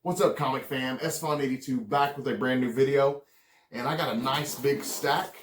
What's up, comic fam? SFon82 back with a brand new video, and I got a nice big stack.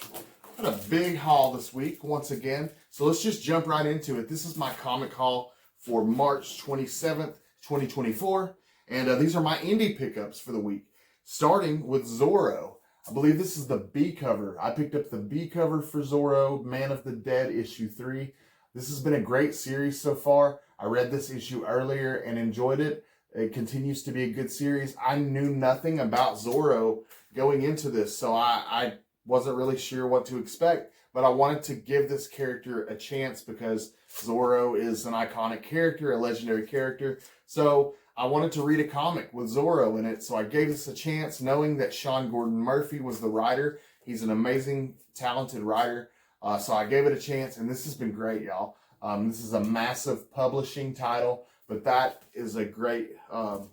Got a big haul this week once again, so let's just jump right into it. This is my comic haul for March 27th, 2024, and these are my indie pickups for the week. Starting with Zorro. I believe this is the B cover. I picked up the B cover for Zorro, Man of the Dead, issue 3. This has been a great series so far. I read this issue earlier and enjoyed it. It continues to be a good series. I knew nothing about Zorro going into this, so I wasn't really sure what to expect, but I wanted to give this character a chance because Zorro is an iconic character, a legendary character. So I wanted to read a comic with Zorro in it, so I gave this a chance knowing that Sean Gordon Murphy was the writer. He's an amazing, talented writer, so I gave it a chance, and this has been great, y'all. This is a massive publishing title, but that is a great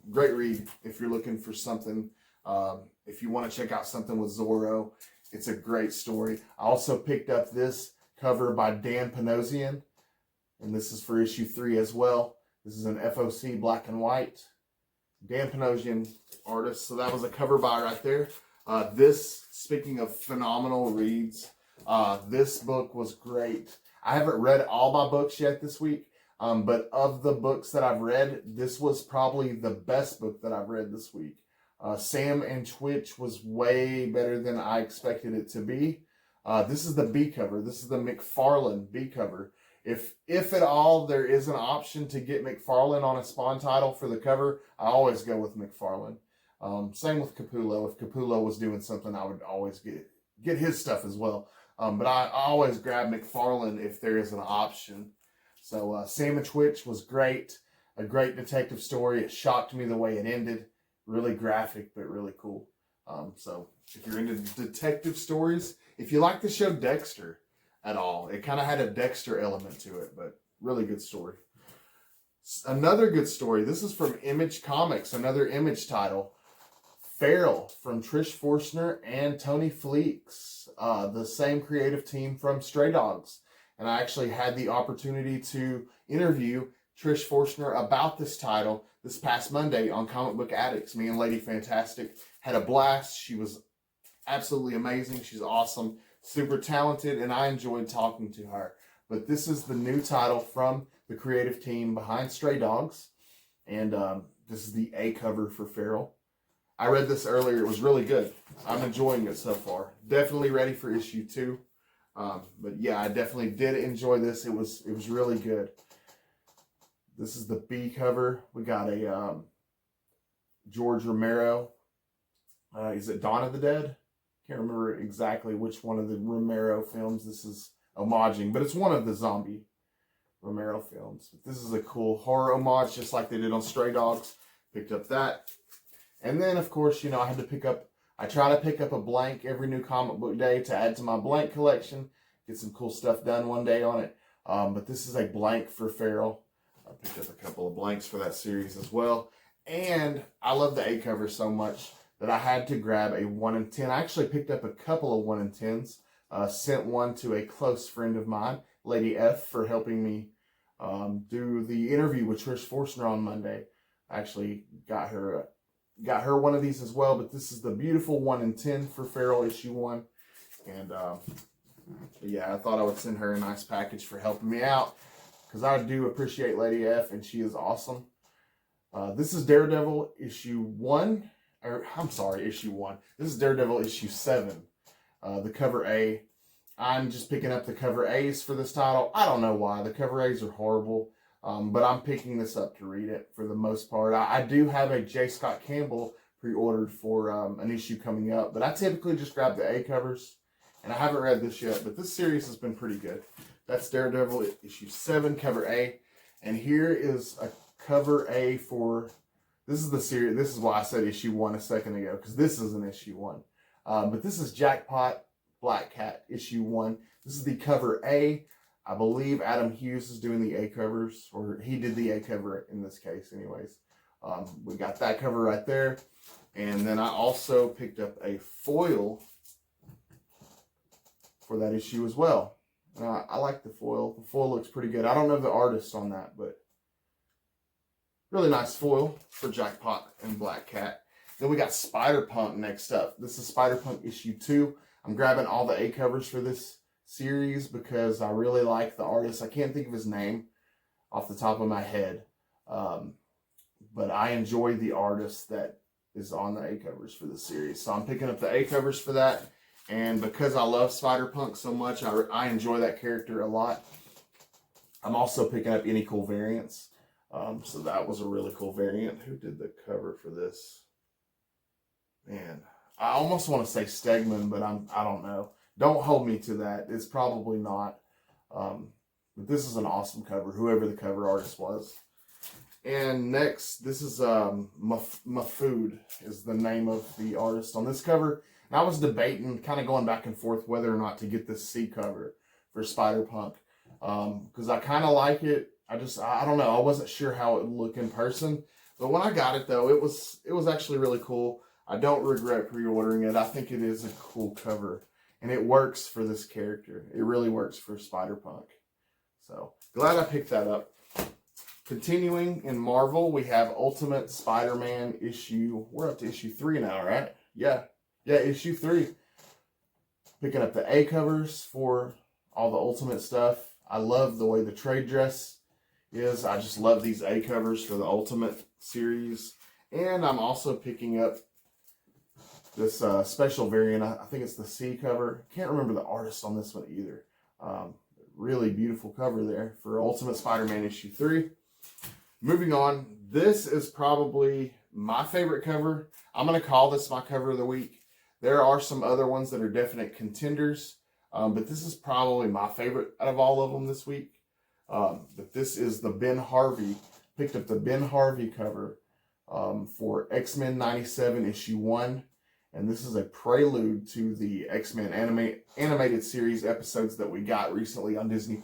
read if you're looking for something. If you want to check out something with Zorro, it's a great story. I also picked up this cover by Dan Panosian, and this is for issue 3 as well. This is an FOC black and white. Dan Panosian artist, so that was a cover by right there. Speaking of phenomenal reads, this book was great. I haven't read all my books yet this week, but of the books that I've read, this was probably the best book that I've read this week. Sam and Twitch was way better than I expected it to be. This is the B cover. This is the McFarlane B cover. If at all there is an option to get McFarlane on a Spawn title for the cover, I always go with McFarlane. Same with Capullo. If Capullo was doing something, I would always get his stuff as well. But I always grab McFarlane if there is an option. So Sam and Twitch was great. A great detective story. It shocked me the way it ended. Really graphic, but really cool. So if you're into detective stories, if you like the show Dexter at all, it kind of had a Dexter element to it, but really good story. Another good story. This is from Image Comics, another Image title. Feral from Trish Forstner and Tony Fleeks, the same creative team from Stray Dogs. And I actually had the opportunity to interview Trish Forstner about this title this past Monday on Comic Book Addicts. Me and Lady Fantastic had a blast. She was absolutely amazing. She's awesome, super talented, and I enjoyed talking to her. But this is the new title from the creative team behind Stray Dogs, and this is the A cover for Feral. I read this earlier. It was really good. I'm enjoying it so far. Definitely ready for issue 2. But yeah, I definitely did enjoy this. It was really good. This is the B cover. We got a George Romero. Is it Dawn of the Dead? Can't remember exactly which one of the Romero films this is homaging, but it's one of the zombie Romero films. But this is a cool horror homage, just like they did on Stray Dogs. Picked up that. And then, of course, I had to pick up, I try to pick up a blank every new comic book day to add to my blank collection. Get some cool stuff done one day on it. But this is a blank for Feral. I picked up a couple of blanks for that series as well. And I love the A cover so much that I had to grab a 1 in 10. I actually picked up a couple of 1 in 10s. Sent one to a close friend of mine, Lady F, for helping me do the interview with Trish Forstner on Monday. I actually got her one of these as well, but this is the beautiful 1 in 10 for Feral issue 1. And yeah, I thought I would send her a nice package for helping me out, because I do appreciate Lady F, and she is awesome. This is Daredevil issue 1. Issue 1. This is Daredevil issue 7. The cover A. I'm just picking up the cover A's for this title. I don't know why. The cover A's are horrible. But I'm picking this up to read it for the most part. I do have a J. Scott Campbell pre-ordered for an issue coming up, but I typically just grab the A covers, and I haven't read this yet, but this series has been pretty good. That's Daredevil issue 7, cover A, and here is a cover A for, this is the series, this is why I said issue 1 a second ago, because this is an issue 1. But this is Jackpot Black Cat issue 1. This is the cover A. I believe Adam Hughes is doing the A covers, or he did the A cover in this case anyways. We got that cover right there. And then I also picked up a foil for that issue as well. I like the foil. The foil looks pretty good. I don't know the artist on that, but Really nice foil for Jackpot and Black Cat. Then we got Spider-Punk next up. This is Spider-Punk issue 2. I'm grabbing all the A covers for this series because I really like the artist. I can't think of his name off the top of my head. But I enjoy the artist that is on the A covers for this series. So I'm picking up the A covers for that. And because I love Spider-Punk so much, I enjoy that character a lot. I'm also picking up any cool variants. So that was a really cool variant. Who did the cover for this? Man, I almost want to say Stegman, but I don't know. Don't hold me to that. It's probably not. But this is an awesome cover, whoever the cover artist was. And next, this is Mafood is the name of the artist on this cover. And I was debating, kind of going back and forth, whether or not to get this C cover for Spider-Punk. Because I kind of like it. I don't know. I wasn't sure how it would look in person. But when I got it, though, it was actually really cool. I don't regret pre-ordering it. I think it is a cool cover. And it works for this character. It really works for Spider-Punk. So, glad I picked that up. Continuing in Marvel, we have Ultimate Spider-Man issue. We're up to issue 3 now, right? Yeah, issue 3. Picking up the A covers for all the Ultimate stuff. I love the way the trade dress is. I just love these A covers for the Ultimate series. And I'm also picking up this special variant. I think it's the C cover. Can't remember the artist on this one either. Really beautiful cover there for Ultimate Spider-Man issue 3. Moving on, this is probably my favorite cover. I'm going to call this my cover of the week. There are some other ones that are definite contenders, but this is probably my favorite out of all of them this week. But this is the Ben Harvey. Picked up the Ben Harvey cover for X-Men 97 issue 1. And this is a prelude to the X-Men animated series episodes that we got recently on Disney+.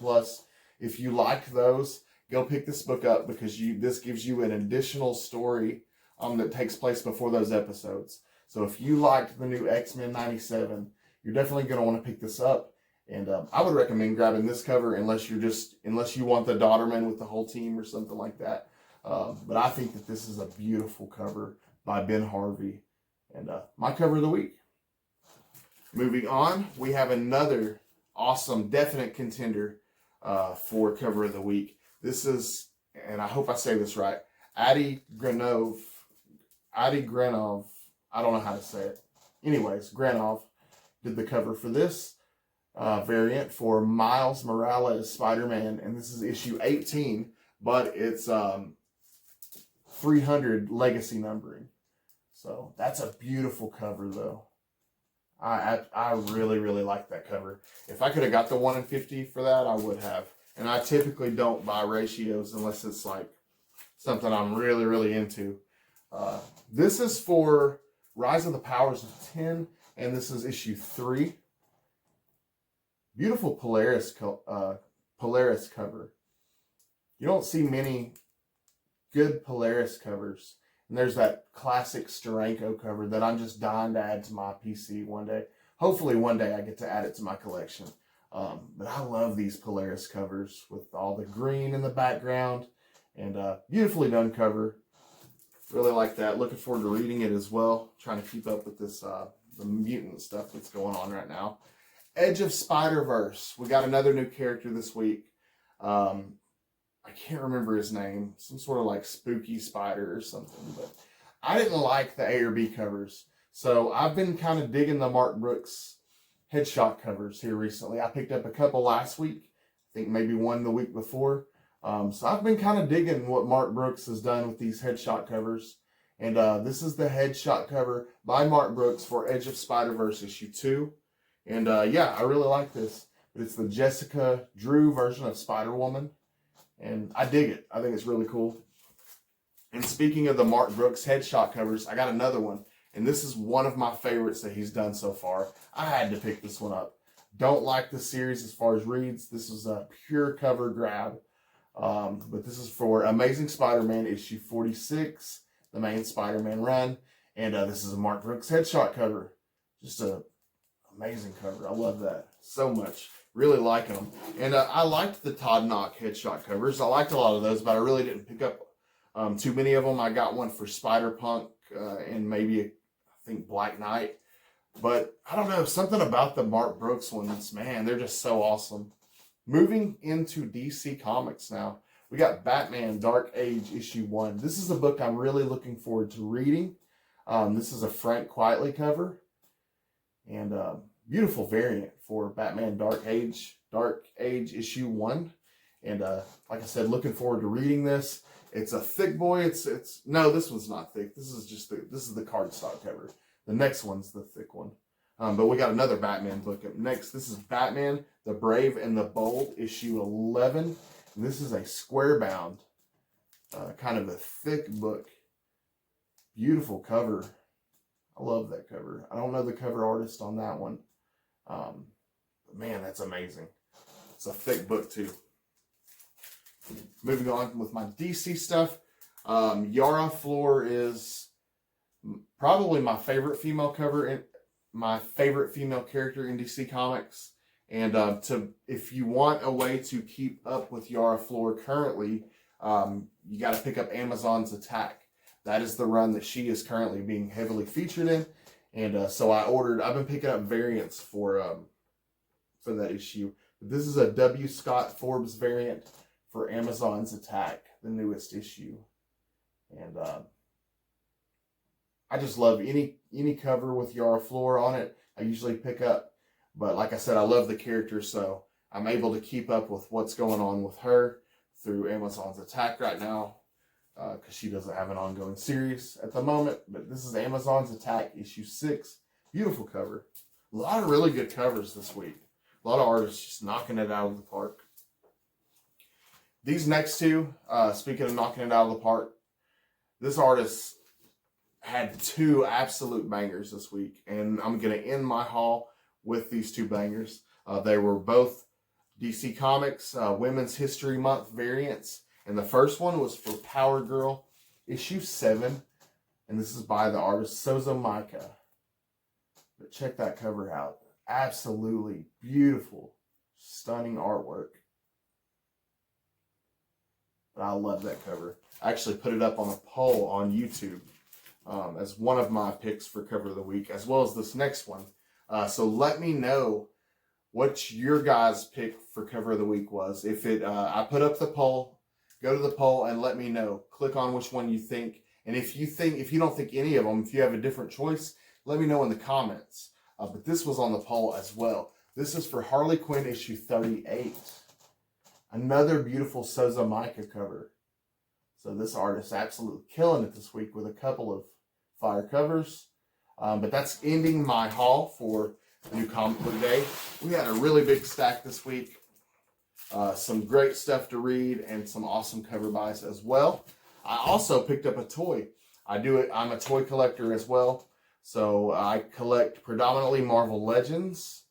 If you like those, go pick this book up because this gives you an additional story that takes place before those episodes. So if you liked the new X-Men 97, you're definitely going to want to pick this up. And I would recommend grabbing this cover unless you want the Daughterman with the whole team or something like that. But I think that this is a beautiful cover by Ben Harvey. And my cover of the week. Moving on, we have another awesome, definite contender for cover of the week. This is, and I hope I say this right, Adi Granov. I don't know how to say it. Anyways, Granov did the cover for this variant for Miles Morales Spider-Man. And this is issue 18, but it's 300 legacy numbering. So that's a beautiful cover, though. I really, really like that cover. If I could have got the 1 in 50 for that, I would have. And I typically don't buy ratios unless it's like something I'm really, really into. This is for Rise of the Powers of 10, and this is issue 3. Beautiful Polaris cover. You don't see many good Polaris covers. And there's that classic Steranko cover that I'm just dying to add to my PC one day. Hopefully one day I get to add it to my collection. But I love these Polaris covers with all the green in the background. And beautifully done cover. Really like that. Looking forward to reading it as well. Trying to keep up with this the mutant stuff that's going on right now. Edge of Spider-Verse. We got another new character this week. I can't remember his name. Some sort of like spooky spider or something. But I didn't like the A or B covers. So I've been kind of digging the Mark Brooks headshot covers here recently. I picked up a couple last week. I think maybe one the week before. So I've been kind of digging what Mark Brooks has done with these headshot covers. And this is the headshot cover by Mark Brooks for Edge of Spider-Verse issue 2. And yeah, I really like this. But it's the Jessica Drew version of Spider-Woman. And I dig it. I think it's really cool. And speaking of the Mark Brooks headshot covers, I got another one. And this is one of my favorites that he's done so far. I had to pick this one up. Don't like the series as far as reads. This is a pure cover grab. But this is for Amazing Spider-Man issue 46, the main Spider-Man run. And this is a Mark Brooks headshot cover. Just an amazing cover. I love that so much. Really like them. And I liked the Todd Knock headshot covers. I liked a lot of those, but I really didn't pick up Too many of them. I got one for Spider-Punk and maybe, I think, Black Knight. But I don't know, something about the Mark Brooks ones, man, they're just so awesome. Moving into DC Comics now, we got Batman Dark Age issue 1. This is a book I'm really looking forward to reading. This is a Frank Quitely cover. And beautiful variant for Batman Dark Age issue 1. And like I said, looking forward to reading this. It's a thick boy. No, this one's not thick. This is the cardstock cover. The next one's the thick one. But we got another Batman book up next. This is Batman, the Brave and the Bold, issue 11. And this is a square bound, kind of a thick book. Beautiful cover. I love that cover. I don't know the cover artist on that one. But man, that's amazing. It's a thick book too. Moving on with my DC stuff. Yara Flor is probably my favorite female my favorite female character in DC Comics. And if you want a way to keep up with Yara Flor currently, you got to pick up Amazon's Attack. That is the run that she is currently being heavily featured in. And so I've been picking up variants for that issue. This is a W. Scott Forbes variant for Amazon's Attack, the newest issue. And I just love any cover with Yara Flor on it. I usually pick up. But like I said, I love the character, so I'm able to keep up with what's going on with her through Amazon's Attack right now. Because she doesn't have an ongoing series at the moment. But this is Amazon's Attack, issue 6. Beautiful cover. A lot of really good covers this week. A lot of artists just knocking it out of the park. These next two, speaking of knocking it out of the park, this artist had 2 absolute bangers this week. And I'm going to end my haul with these 2 bangers. They were both DC Comics Women's History Month variants. And the first one was for Power Girl, issue 7. And this is by the artist Sozo Micah. But check that cover out. Absolutely beautiful, stunning artwork. But I love that cover. I actually put it up on a poll on YouTube as one of my picks for cover of the week, as well as this next one. So let me know what your guys' pick for cover of the week was. If I put up the poll. Go to the poll and let me know. Click on which one you think. And if you don't think any of them, if you have a different choice, let me know in the comments. But this was on the poll as well. This is for Harley Quinn issue 38. Another beautiful Sozo Micah cover. So this artist absolutely killing it this week with a couple of fire covers. But that's ending my haul for New Comic Book Day. We had a really big stack this week. Some great stuff to read and some awesome cover buys as well. I also picked up a toy. I'm a toy collector as well. So I collect predominantly Marvel Legends.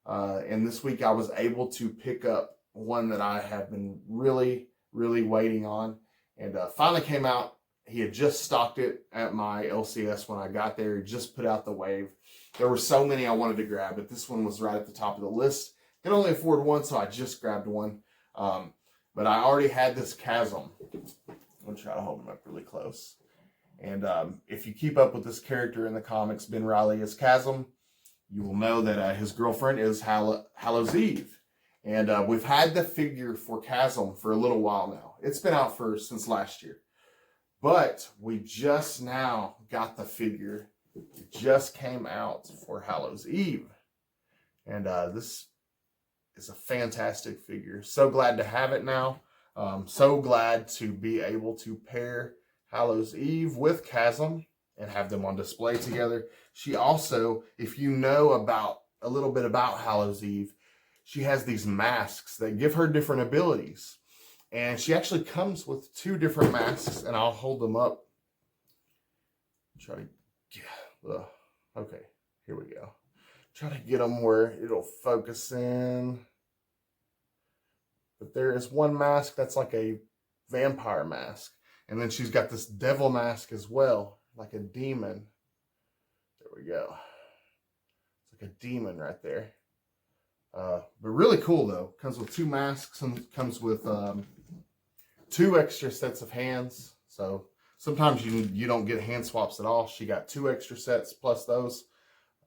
And this week I was able to pick up one that I have been really, really waiting on. And finally came out. He had just stocked it at my LCS when I got there. He just put out the wave. There were so many I wanted to grab, but this one was right at the top of the list. Can only afford one, so I just grabbed one. But I already had this Chasm. I'm going to try to hold him up really close. And if you keep up with this character in the comics, Ben Reilly as Chasm, you will know that his girlfriend is Hallows Eve. And we've had the figure for Chasm for a little while now. It's been out since last year. But we just now got the figure. It just came out for Hallows Eve. And this is a fantastic figure. So glad to have it now. So glad to be able to pair Hallows Eve with Chasm and have them on display together. She also, if you know a little bit about Hallows Eve, she has these masks that give her different abilities. And she actually comes with 2 different masks, and I'll hold them up. Okay, here we go. Try to get them where it'll focus in. But there is one mask that's like a vampire mask. And then she's got this devil mask as well, like a demon. There we go. It's like a demon right there. But really cool though. Comes with 2 masks and comes with 2 extra sets of hands. So sometimes you don't get hand swaps at all. She got 2 extra sets plus those.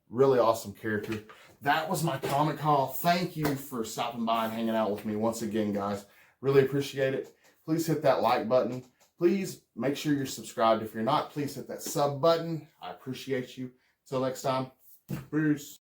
Really awesome character. That was my comic haul. Thank you for stopping by and hanging out with me once again, guys. Really appreciate it. Please hit that like button. Please make sure you're subscribed. If you're not, please hit that sub button. I appreciate you. Until next time, peace.